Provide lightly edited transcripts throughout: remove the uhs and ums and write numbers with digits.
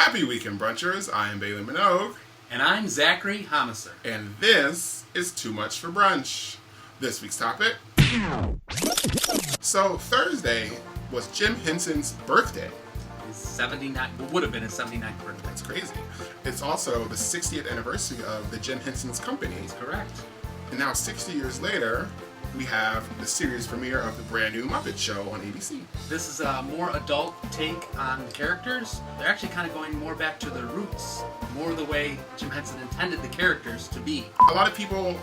Happy weekend, brunchers. I am Bailey Minogue. And I'm Zachary Homiser. And this is Too Much For Brunch. This week's topic. So, Thursday was Jim Henson's birthday. His 79th, would have been his 79th birthday. That's crazy. It's also the 60th anniversary of the Jim Henson's Company. That's correct. And now, 60 years later, we have the series premiere of the brand new Muppet show on ABC. This is a more adult take on the characters. They're actually kind of going more back to their roots, more the way Jim Henson intended the characters to be. A lot of people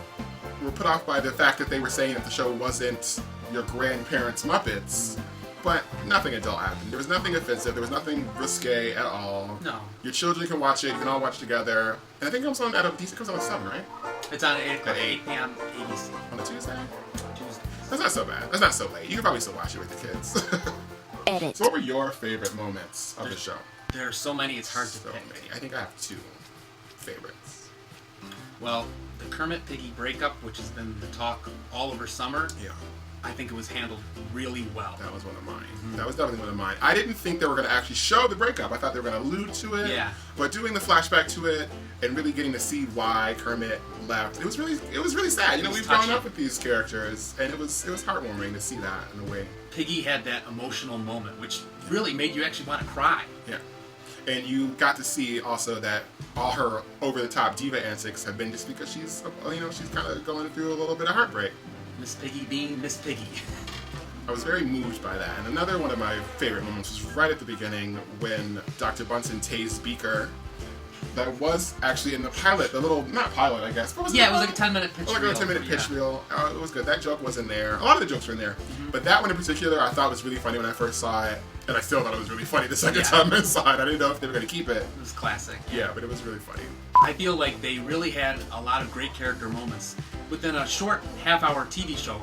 were put off by the fact that they were saying that the show wasn't your grandparents' Muppets, but nothing adult happened. There was nothing offensive. There was nothing risque at all. No. Your children can watch it. You can all watch together. And I think it comes on at it comes on at 7, right? It's on at 8 p.m. ABC. On a Tuesday? Tuesday. That's not so bad. That's not so late. You can probably still watch it with the kids. Edit. So what were your favorite moments of the show? There are so many, it's hard to pick. Many. I think I have 2 favorites. Well, the Kermit Piggy breakup, which has been the talk all over summer. Yeah. I think it was handled really well. That was one of mine. Mm-hmm. That was definitely one of mine. I didn't think they were going to actually show the breakup. I thought they were going to allude to it. Yeah. But doing the flashback to it and really getting to see why Kermit left, it was really sad. You know, we've grown up with these characters, and it was heartwarming to see that in a way. Piggy had that emotional moment, which really made you actually want to cry. Yeah. And you got to see also that all her over-the-top diva antics have been just because she's kind of going through a little bit of heartbreak. Miss Piggy being Miss Piggy. I was very moved by that. And another one of my favorite moments was right at the beginning when Dr. Bunsen tased Beaker. That was actually in the pilot, the little, not pilot, I guess. What was it? Yeah, it was like a 10-minute pitch reel. Like a 10-minute pitch reel. It was good. That joke was in there. A lot of the jokes were in there. Mm-hmm. But that one in particular I thought was really funny when I first saw it. And I still thought it was really funny the second time I saw it. I didn't know if they were going to keep it. It was classic. Yeah, but it was really funny. I feel like they really had a lot of great character moments. Within a short half-hour TV show,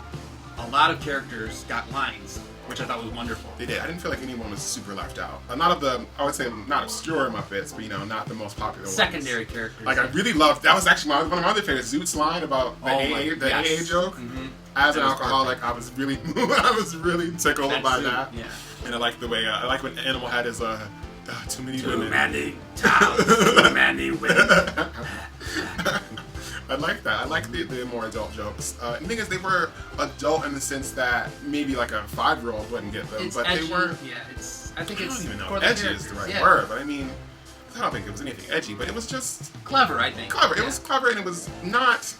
a lot of characters got lines, which I thought was wonderful. They did. I didn't feel like anyone was super left out. Not of the, I would say, not obscure Muppets, but not the most popular Secondary ones. Characters. Like, I really loved, that was actually one of my other favorites, Zoot's line about the AA joke. Mm-hmm. As an alcoholic, I was really tickled by that. Yeah. And I like the way, I like when Animal had his, too many women. Too many towels, too many women. I like that. I like the more adult jokes. The thing is, they were adult in the sense that maybe like a 5-year-old wouldn't get them, but edgy. they weren't. Yeah, I think I it's. don't even know for if the edgy is the right yeah. word, but I mean, I don't think it was anything edgy, but it was just clever. I think clever. Yeah. It was clever, and it was not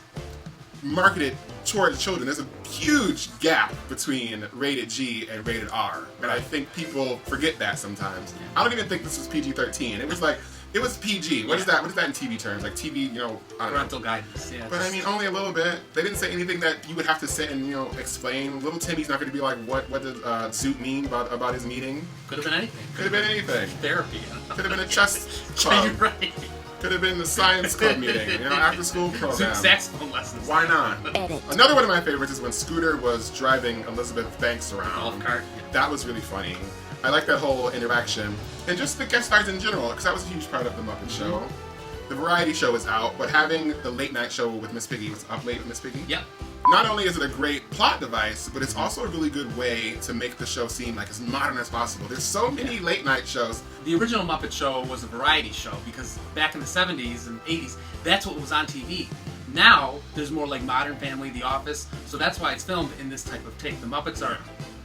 marketed toward children. There's a huge gap between rated G and rated R, and I think people forget that sometimes. I don't even think this was PG-13. It was like. It was PG. What is that? What is that in TV terms? Like TV, parental guidance. Yeah. But I mean, only a little bit. They didn't say anything that you would have to sit and explain. Little Timmy's not going to be like, what does Zoot mean about his meeting? Could have been anything. Could have been anything. Therapy. Could have been a chess club. You're right. Could have been the science club meeting. After school program. Zoot saxophone lessons. Why not? Edit. Another one of my favorites is when Scooter was driving Elizabeth Banks around. Golf cart. That was really funny. I like that whole interaction. And just the guest stars in general, because that was a huge part of the Muppet Show. The variety show is out, but having the late night show with Miss Piggy, was Up Late with Miss Piggy. Yep. Not only is it a great plot device, but it's also a really good way to make the show seem like as modern as possible. There's so many late night shows. The original Muppet Show was a variety show because back in the 70s and 80s, that's what was on TV. Now, there's more like Modern Family, The Office, so that's why it's filmed in this type of take. The Muppets are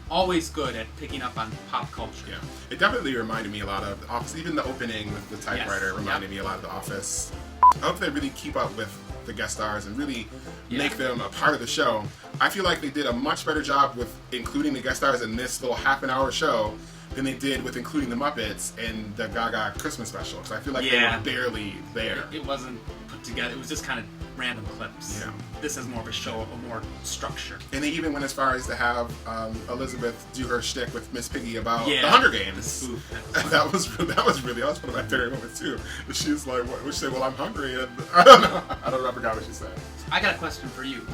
always good at picking up on pop culture. Yeah, it definitely reminded me a lot of The Office. Even the opening with the typewriter reminded me a lot of The Office. I hope they really keep up with the guest stars and really make them a part of the show. I feel like they did a much better job with including the guest stars in this little half-an-hour show than they did with including the Muppets in the Gaga Christmas special. Because I feel like they were barely there. It wasn't put together. It was just kind of random clips. Yeah. This is more of a show, a more structure. And they even went as far as to have Elizabeth do her shtick with Miss Piggy about the Hunger Games. The spoof. That was one of my favorite moments too. She's like, she said, "Well, I'm hungry," and I don't know. I forgot what she said. I got a question for you.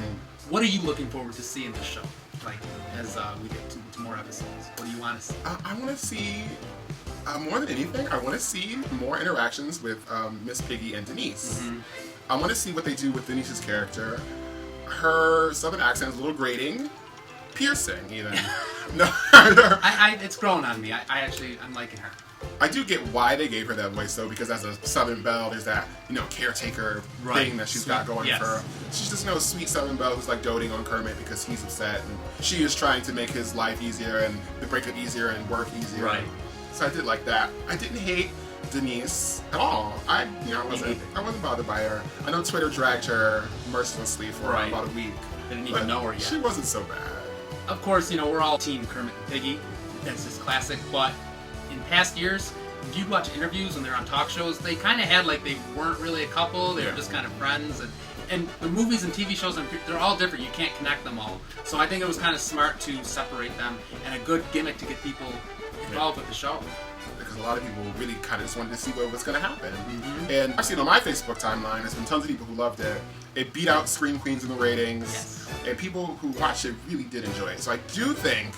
What are you looking forward to see in this show? Like, as we get to more episodes, what do you want to see? I want to see, more than anything, I want to see more interactions with Miss Piggy and Denise. Mm-hmm. I want to see what they do with Denise's character. Her southern accent is a little grating. Piercing, even. No, it's grown on me. I'm liking her. I do get why they gave her that voice, though, because as a Southern Belle, there's that, caretaker thing that she's got going for her. She's just, sweet Southern Belle who's like doting on Kermit because he's upset, and she is trying to make his life easier and the breakup easier and work easier. Right. So I did like that. I didn't hate Denise at all. I wasn't bothered by her. I know Twitter dragged her mercilessly for about a week. Didn't even know her yet. She wasn't so bad. Of course, we're all team Kermit and Piggy. That's just classic. But in past years, if you watch interviews when they're on talk shows, they kind of had like they weren't really a couple. They were just kind of friends. And the movies and TV shows, they're all different. You can't connect them all. So I think it was kind of smart to separate them and a good gimmick to get people involved with the show. Because a lot of people really kind of just wanted to see what was going to happen. Mm-hmm. And I've seen on my Facebook timeline, there's been tons of people who loved it. It beat out Scream Queens in the ratings. Yes. And people who watched it really did enjoy it. So I do think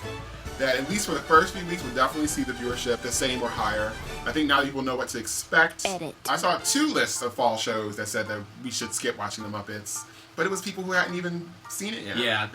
that at least for the first few weeks, we'll definitely see the viewership the same or higher. I think now people know what to expect. Edit. I saw 2 lists of fall shows that said that we should skip watching the Muppets. But it was people who hadn't even seen it yet. Yeah,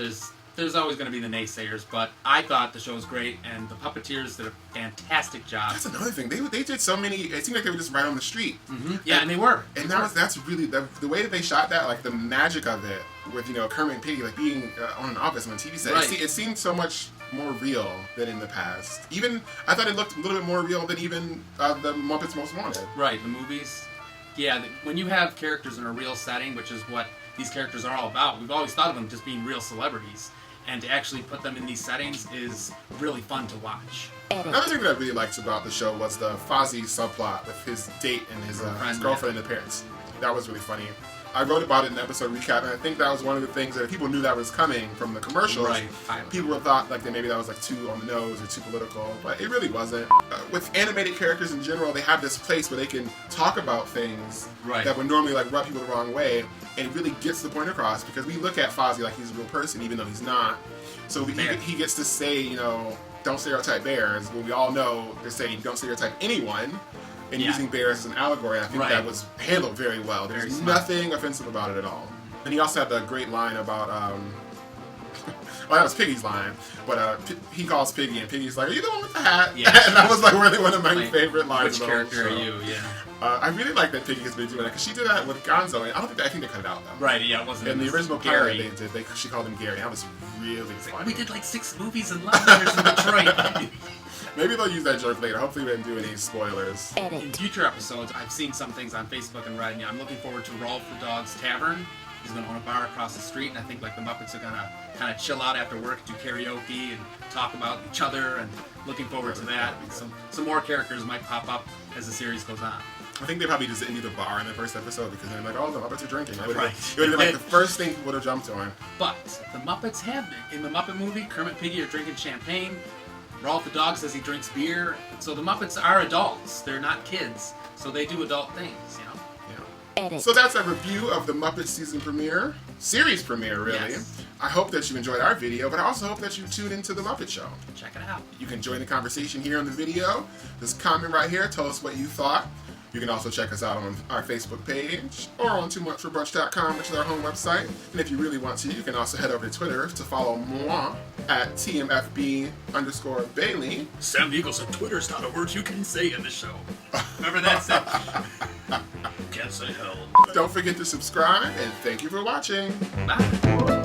there's always going to be the naysayers, but I thought the show was great, and the puppeteers did a fantastic job. That's another thing. They did so many. It seemed like they were just right on the street. Mm-hmm. Yeah, and they were. And that's really the way that they shot that, like the magic of it, with Kermit and Piggy like being on an office on a TV set. Right. It seemed so much more real than in the past. Even I thought it looked a little bit more real than even the Muppets Most Wanted. Right, the movies. Yeah, when you have characters in a real setting, which is what these characters are all about, we've always thought of them just being real celebrities. And to actually put them in these settings is really fun to watch. Another thing that I really liked about the show was the Fozzie subplot with his date and his girlfriend and the parents. That was really funny. I wrote about it in the episode recap, and I think that was one of the things that people knew that was coming from the commercials. Right. People would thought like that maybe that was like too on the nose or too political, but it really wasn't. With animated characters in general, they have this place where they can talk about things that would normally like rub people the wrong way, and it really gets the point across because we look at Fozzie like he's a real person, even though he's not. So he gets to say, don't stereotype bears, when we all know they're saying don't stereotype anyone. And using bears as an allegory, I think that was handled very well. There's nothing offensive about it at all. And he also had the great line about, well, that was Piggy's line, but he calls Piggy, and Piggy's like, "Are you the one with the hat?" Yeah. And that was like really one of my favorite lines. Which character are you? Yeah. I really like that Piggy has been doing that because she did that with Gonzo, and I think they cut it out though. Right. Yeah. It wasn't. In the original pilot, she called him Gary. That was really funny. We did like 6 movies in London in Detroit. Maybe they'll use that joke later. Hopefully we didn't do any spoilers. Edit. In future episodes, I've seen some things on Facebook and Reddit. I'm looking forward to Rolf the Dog's Tavern. He's going to own a bar across the street, and I think like the Muppets are going to kind of chill out after work, do karaoke, and talk about each other, and looking forward to that. Some more characters might pop up as the series goes on. I think they probably just ended the bar in the first episode because they're like, oh, the Muppets are drinking. It would have been like the first thing people would have jumped on. But the Muppets have been. In the Muppet movie, Kermit and Piggy are drinking champagne. Rolf the dog says he drinks beer. So the Muppets are adults. They're not kids. So they do adult things, Yeah. Edit. So that's a review of the Muppets series premiere, really. Yes. I hope that you enjoyed our video, but I also hope that you tune into the Muppet Show. Check it out. You can join the conversation here on the video. Just comment right here. Tell us what you thought. You can also check us out on our Facebook page or on toomuchforbrunch.com, which is our home website. And if you really want to, you can also head over to Twitter to follow moi at TMFB_Bailey. Sam Eagle said Twitter's not a word you can say in the show. Remember that, Sam? Can't say hell. Don't forget to subscribe, and thank you for watching. Bye.